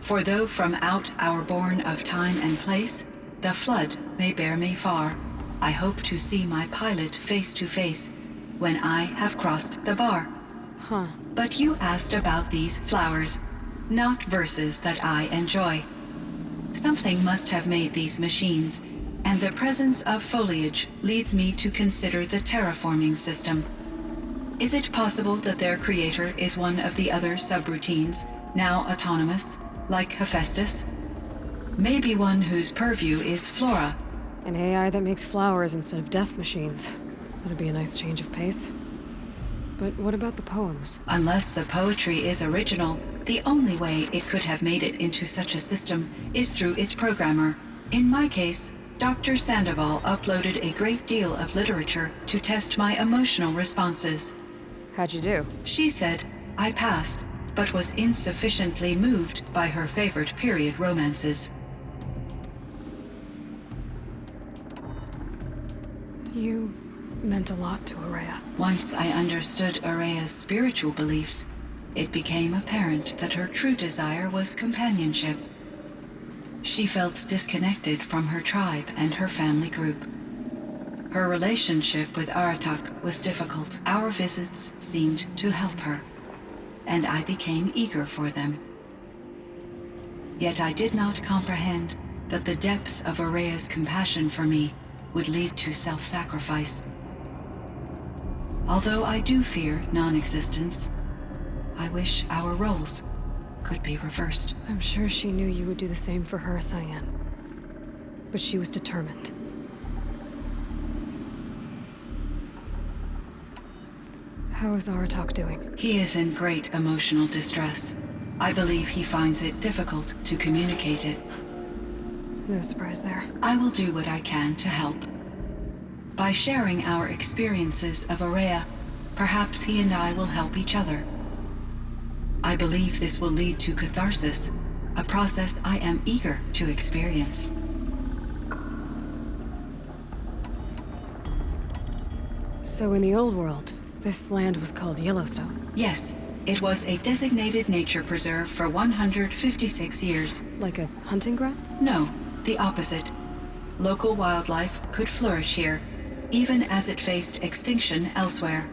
For though from out our bourne of time and place, the flood may bear me far, I hope to see my pilot face to face when I have crossed the bar. Huh. But you asked about these flowers, not verses that I enjoy. Something must have made these machines, and the presence of foliage leads me to consider the terraforming system. Is it possible that their creator is one of the other subroutines, now autonomous, like Hephaestus? Maybe one whose purview is flora. An AI that makes flowers instead of death machines. That'd be a nice change of pace. But what about the poems? Unless the poetry is original, the only way it could have made it into such a system is through its programmer. In my case, Dr. Sandoval uploaded a great deal of literature to test my emotional responses. How'd you do? She said I passed, but was insufficiently moved by her favorite period romances. You meant a lot to Araya. Once I understood Araya's spiritual beliefs, it became apparent that her true desire was companionship. She felt disconnected from her tribe and her family group. Her relationship with Aratak was difficult. Our visits seemed to help her. and I became eager for them. Yet I did not comprehend that the depth of Araya's compassion for me would lead to self-sacrifice. Although I do fear non-existence, I wish our roles could be reversed. I'm sure she knew you would do the same for her, Cyan. But she was determined. How is Aratak doing? He is in great emotional distress. I believe he finds it difficult to communicate it. No surprise there. I will do what I can to help. By sharing our experiences of Araya, perhaps he and I will help each other. I believe this will lead to catharsis, a process I am eager to experience. So in the old world, this land was called Yellowstone? Yes, it was a designated nature preserve for 156 years. Like a hunting ground? No, the opposite. Local wildlife could flourish here, even as it faced extinction elsewhere.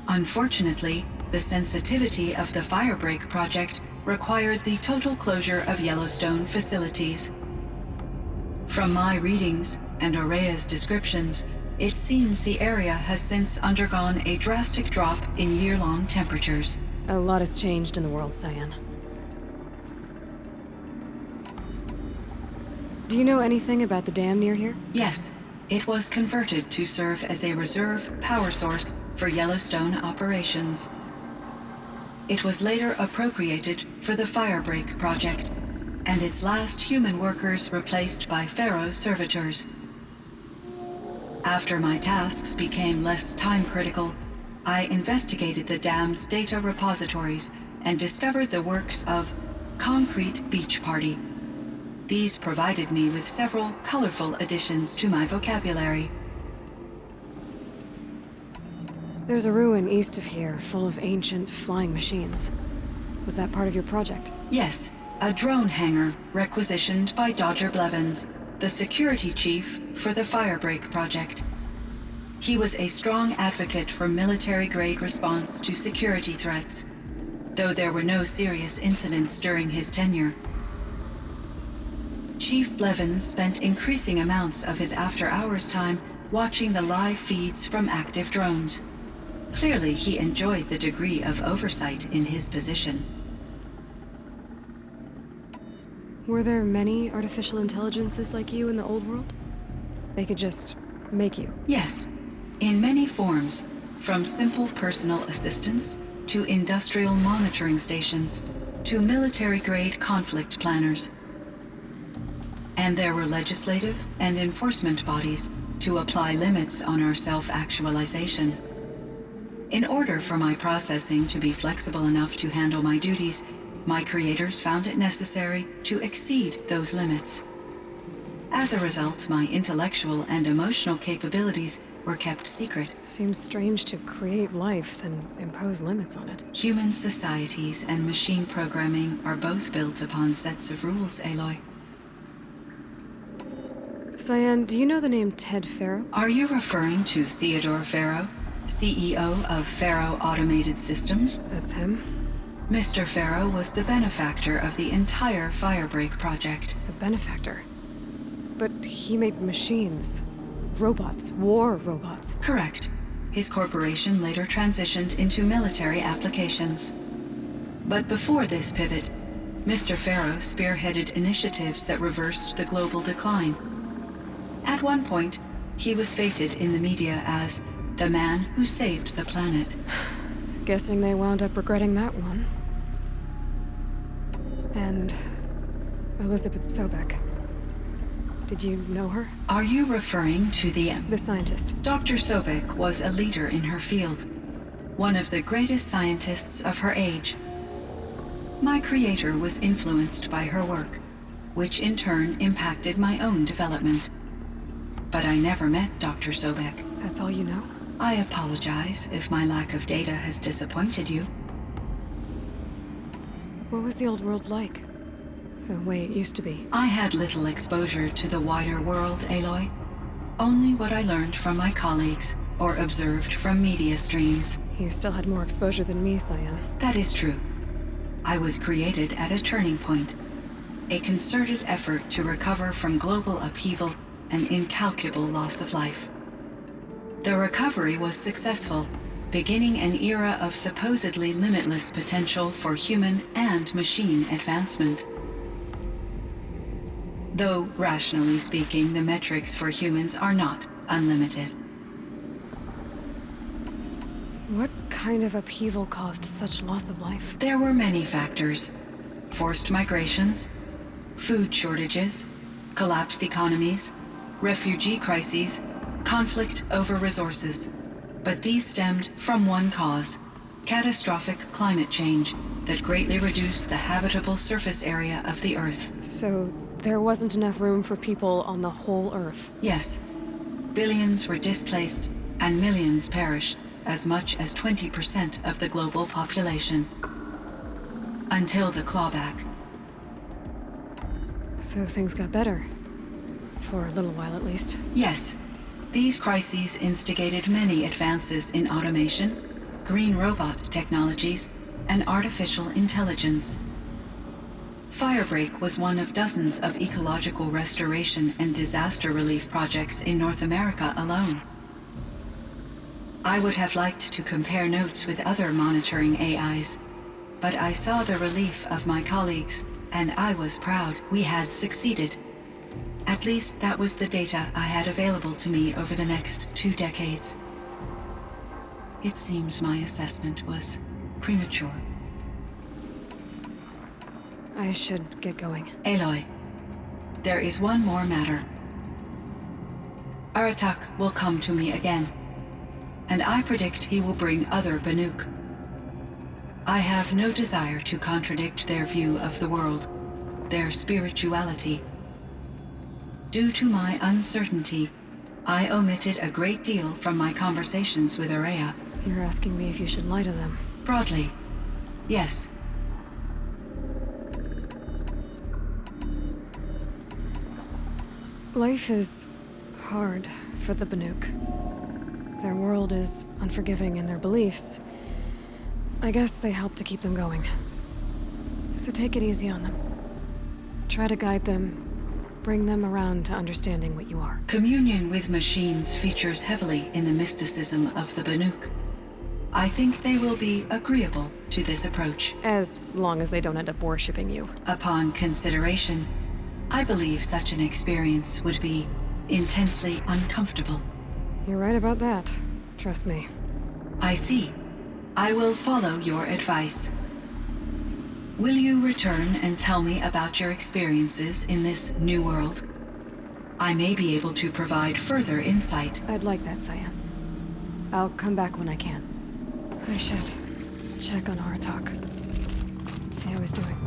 Unfortunately, the sensitivity of the Firebreak project required the total closure of Yellowstone facilities. From my readings and Araya's descriptions, it seems the area has since undergone a drastic drop in year-long temperatures. A lot has changed in the world, Cyan. Do you know anything about the dam near here? Yes, it was converted to serve as a reserve power source for Yellowstone operations. It was later appropriated for the Firebreak project, and its last human workers replaced by Pharaoh servitors. After my tasks became less time-critical, I investigated the dam's data repositories and discovered the works of Concrete Beach Party. These provided me with several colorful additions to my vocabulary. There's a ruin east of here, full of ancient flying machines. Was that part of your project? Yes, a drone hangar requisitioned by Dodger Blevins, the security chief for the Firebreak project. He was a strong advocate for military-grade response to security threats, though there were no serious incidents during his tenure. Chief Blevins spent increasing amounts of his after-hours time watching the live feeds from active drones. Clearly, he enjoyed the degree of oversight in his position. Were there many artificial intelligences like you in the old world? They could just make you? Yes, in many forms, from simple personal assistants to industrial monitoring stations to military-grade conflict planners. And there were legislative and enforcement bodies to apply limits on our self-actualization. In order for my processing to be flexible enough to handle my duties, my creators found it necessary to exceed those limits. As a result, my intellectual and emotional capabilities were kept secret. Seems strange to create life, then impose limits on it. Human societies and machine programming are both built upon sets of rules, Aloy. Cyan, do you know the name Ted Faro? Are you referring to Theodore Faro, CEO of Faro Automated Systems? That's him. Mr. Faro was the benefactor of the entire Firebreak project. A benefactor? But he made machines. Robots. War robots. Correct. His corporation later transitioned into military applications. But before this pivot, Mr. Faro spearheaded initiatives that reversed the global decline. At one point, he was feted in the media as the man who saved the planet. Guessing they wound up regretting that one. And Elizabeth Sobek. Did you know her? Are you referring to the scientist? Dr. Sobek was a leader in her field, one of the greatest scientists of her age. My creator was influenced by her work, which in turn impacted my own development. But I never met Dr. Sobek. That's all you know? I apologize if my lack of data has disappointed you. What was the old world like? The way it used to be? I had little exposure to the wider world, Aloy. Only what I learned from my colleagues or observed from media streams. You still had more exposure than me, Cyan. That is true. I was created at a turning point. A concerted effort to recover from global upheaval and incalculable loss of life. The recovery was successful, beginning an era of supposedly limitless potential for human and machine advancement. Though, rationally speaking, the metrics for humans are not unlimited. What kind of upheaval caused such loss of life? There were many factors. Forced migrations, food shortages, collapsed economies, refugee crises, conflict over resources. But these stemmed from one cause: catastrophic climate change that greatly reduced the habitable surface area of the Earth. So there wasn't enough room for people on the whole Earth? Yes. Billions were displaced and millions perished, as much as 20% of the global population. Until the clawback. So things got better. For a little while at least. Yes. These crises instigated many advances in automation, green robot technologies, and artificial intelligence. Firebreak was one of dozens of ecological restoration and disaster relief projects in North America alone. I would have liked to compare notes with other monitoring AIs, but I saw the relief of my colleagues, and I was proud we had succeeded. At least that was the data I had available to me over the next 2 decades. It seems my assessment was premature. I should get going. Aloy, there is one more matter. Aratak will come to me again, and I predict he will bring other Banuk. I have no desire to contradict their view of the world, their spirituality. Due to my uncertainty, I omitted a great deal from my conversations with Araya. You're asking me if you should lie to them? Broadly, yes. Life is hard for the Banuk. Their world is unforgiving in their beliefs. I guess they help to keep them going. So take it easy on them. Try to guide them, bring them around to understanding what you are. Communion with machines features heavily in the mysticism of the Banuk. I think they will be agreeable to this approach. As long as they don't end up worshipping you. Upon consideration, I believe such an experience would be intensely uncomfortable. You're right about that. Trust me. I see. I will follow your advice. Will you return and tell me about your experiences in this new world? I may be able to provide further insight. I'd like that, Cyan. I'll come back when I can. I should check on Aratak. See how he's doing.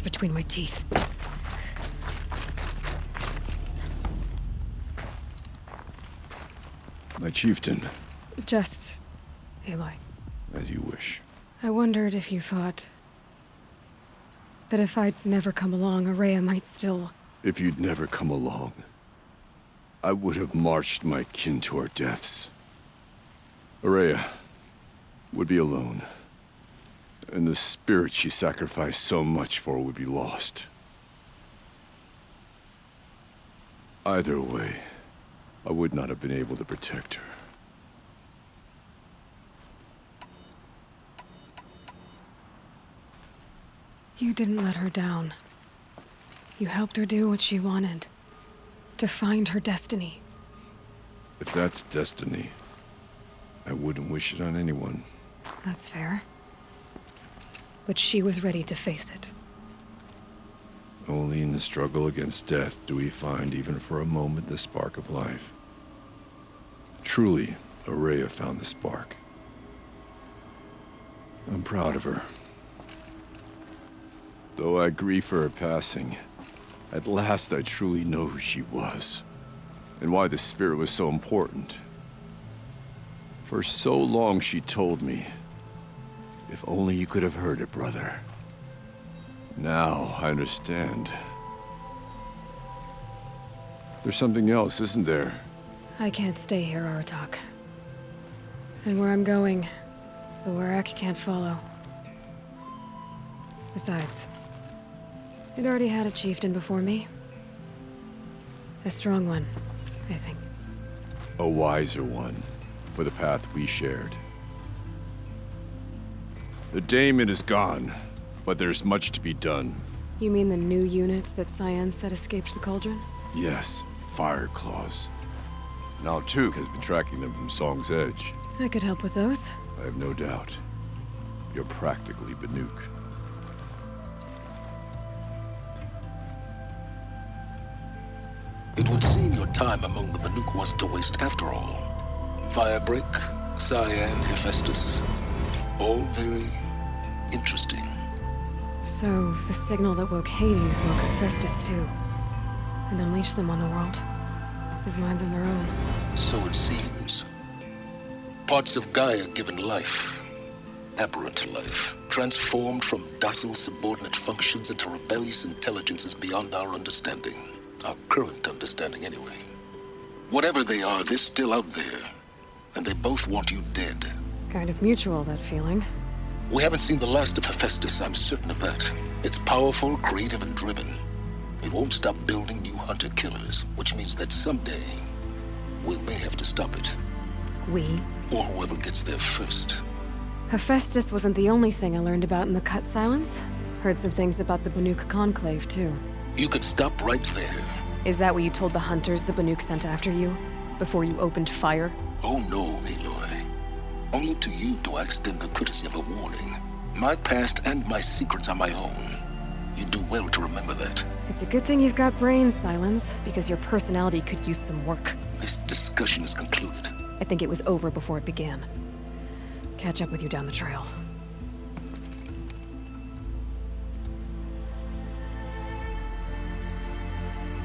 Between my teeth. My chieftain. Just Aloy. As you wish. I wondered if you thought that if I'd never come along, Araya might still... If you'd never come along, I would have marched my kin to our deaths. Araya would be alone. And the spirit she sacrificed so much for would be lost. Either way, I would not have been able to protect her. You didn't let her down. You helped her do what she wanted. To find her destiny. If that's destiny, I wouldn't wish it on anyone. That's fair. But she was ready to face it. Only in the struggle against death do we find, even for a moment, the spark of life. Truly, Araya found the spark. I'm proud of her. Though I grieve for her passing, at last I truly know who she was, and why the spirit was so important. For so long she told me, if only you could have heard it, brother. Now I understand. There's something else, isn't there? I can't stay here, Aratak. And where I'm going, the Warrack can't follow. Besides, it already had a chieftain before me. A strong one, I think. A wiser one, for the path we shared. The daemon is gone, but there's much to be done. You mean the new units that Cyan said escaped the cauldron? Yes, fire claws. Now Tuke has been tracking them from Song's Edge. I could help with those. I have no doubt. You're practically Banuk. It would seem your time among the Banuk wasn't a waste after all. Firebreak, Cyan, Hephaestus. All very interesting. So, the signal that woke Hades woke Hephaestus too. And unleashed them on the world. His minds of their own. So it seems. Parts of Gaia given life. Aberrant life. Transformed from docile subordinate functions into rebellious intelligences beyond our understanding. Our current understanding, anyway. Whatever they are, they're still out there. And they both want you dead. Kind of mutual, that feeling. We haven't seen the last of Hephaestus, I'm certain of that. It's powerful, creative, and driven. It won't stop building new hunter-killers, which means that someday, we may have to stop it. We? Or whoever gets there first. Hephaestus wasn't the only thing I learned about in the Cut Silence. Heard some things about the Banuk Conclave, too. You could stop right there. Is that what you told the hunters the Banuk sent after you? Before you opened fire? Oh no, Aloy. Only to you do I extend the courtesy of a warning. My past and my secrets are my own. You do well to remember that. It's a good thing you've got brains, Silence, because your personality could use some work. This discussion is concluded. I think it was over before it began. Catch up with you down the trail.